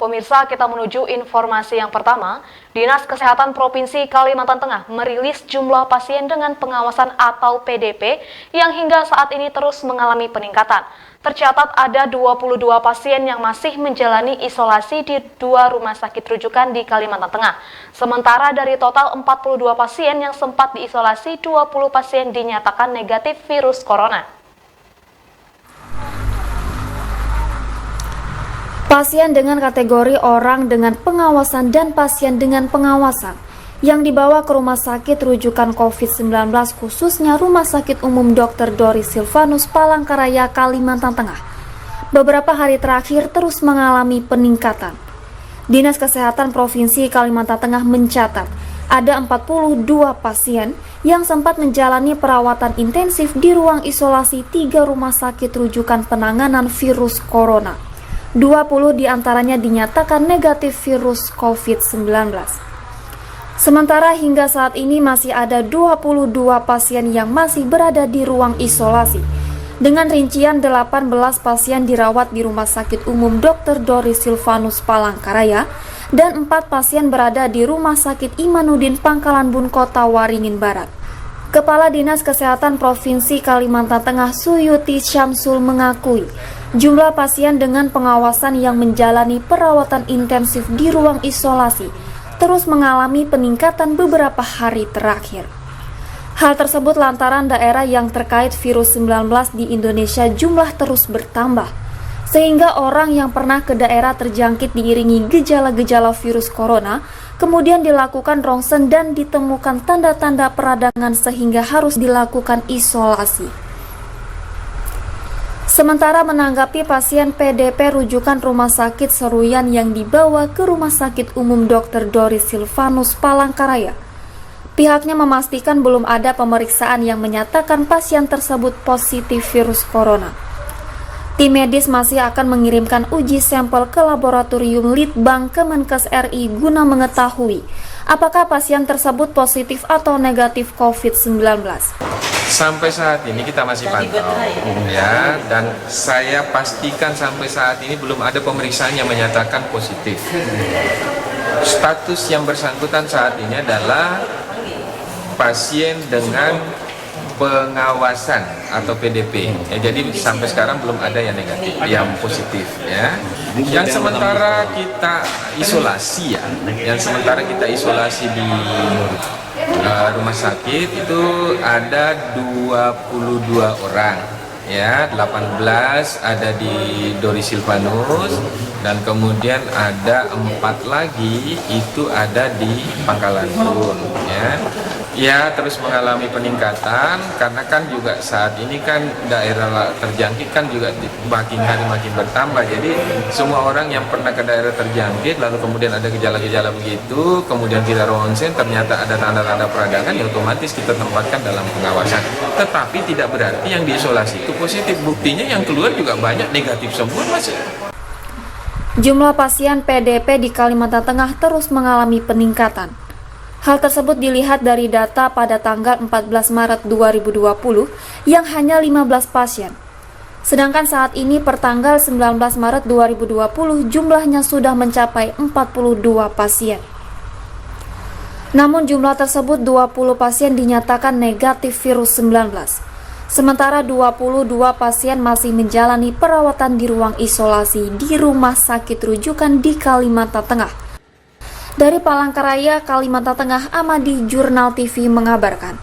Pemirsa, kita menuju informasi yang pertama. Dinas Kesehatan Provinsi Kalimantan Tengah merilis jumlah pasien dengan pengawasan atau PDP yang hingga saat ini terus mengalami peningkatan. Tercatat ada 22 pasien yang masih menjalani isolasi di 2 rumah sakit rujukan di Kalimantan Tengah. Sementara dari total 42 pasien yang sempat diisolasi, 20 pasien dinyatakan negatif virus corona. Pasien dengan kategori orang dengan pengawasan dan pasien dengan pengawasan yang dibawa ke rumah sakit rujukan COVID-19 khususnya Rumah Sakit Umum Dr. Doris Silvanus Palangkaraya, Kalimantan Tengah, beberapa hari terakhir terus mengalami peningkatan. Dinas Kesehatan Provinsi Kalimantan Tengah mencatat ada 42 pasien yang sempat menjalani perawatan intensif di ruang isolasi 3 rumah sakit rujukan penanganan virus corona. 20 diantaranya dinyatakan negatif virus COVID-19. Sementara hingga saat ini masih ada 22 pasien yang masih berada di ruang isolasi. Dengan rincian 18 pasien dirawat di Rumah Sakit Umum Dr. Doris Silvanus Palangkaraya dan 4 pasien berada di Rumah Sakit Imanuddin Pangkalan Bun Kota Waringin Barat. Kepala Dinas Kesehatan Provinsi Kalimantan Tengah Suyuti Syamsul mengakui jumlah pasien dengan pengawasan yang menjalani perawatan intensif di ruang isolasi terus mengalami peningkatan beberapa hari terakhir. Hal tersebut lantaran daerah yang terkait virus 19 di Indonesia jumlah terus bertambah, sehingga orang yang pernah ke daerah terjangkit diiringi gejala-gejala virus corona, kemudian dilakukan ronsen dan ditemukan tanda-tanda peradangan sehingga harus dilakukan isolasi. Sementara menanggapi pasien PDP rujukan Rumah Sakit Seruyan yang dibawa ke Rumah Sakit Umum Dr. Doris Silvanus Palangkaraya, pihaknya memastikan belum ada pemeriksaan yang menyatakan pasien tersebut positif virus corona. Tim medis masih akan mengirimkan uji sampel ke laboratorium Litbang Kemenkes RI guna mengetahui apakah pasien tersebut positif atau negatif COVID-19. Sampai saat ini kita masih pantau ya, dan saya pastikan sampai saat ini belum ada pemeriksaan yang menyatakan positif. Status yang bersangkutan saat ini adalah pasien dengan pengawasan atau PDP ya, jadi sampai sekarang belum ada yang negatif, yang positif ya. Yang sementara kita isolasi di rumah sakit itu ada 22 orang ya, 18 ada di Doris Silvanus dan kemudian ada 4 lagi itu ada di Pangkalan Bun ya, terus mengalami peningkatan karena kan juga saat ini kan daerah terjangkit kan juga makin hari makin bertambah. Jadi semua orang yang pernah ke daerah terjangkit lalu kemudian ada gejala-gejala begitu, kemudian kita ronsen ternyata ada tanda-tanda peradangan, ya otomatis kita tempatkan dalam pengawasan. Tetapi tidak berarti yang diisolasi itu positif, buktinya yang keluar juga banyak negatif semua masih. Jumlah pasien PDP di Kalimantan Tengah terus mengalami peningkatan. Hal tersebut dilihat dari data pada tanggal 14 Maret 2020 yang hanya 15 pasien. Sedangkan saat ini per tanggal 19 Maret 2020 jumlahnya sudah mencapai 42 pasien. Namun jumlah tersebut 20 pasien dinyatakan negatif virus 19. Sementara 22 pasien masih menjalani perawatan di ruang isolasi di rumah sakit rujukan di Kalimantan Tengah. Dari Palangkaraya, Kalimantan Tengah, Amadi Jurnal TV mengabarkan.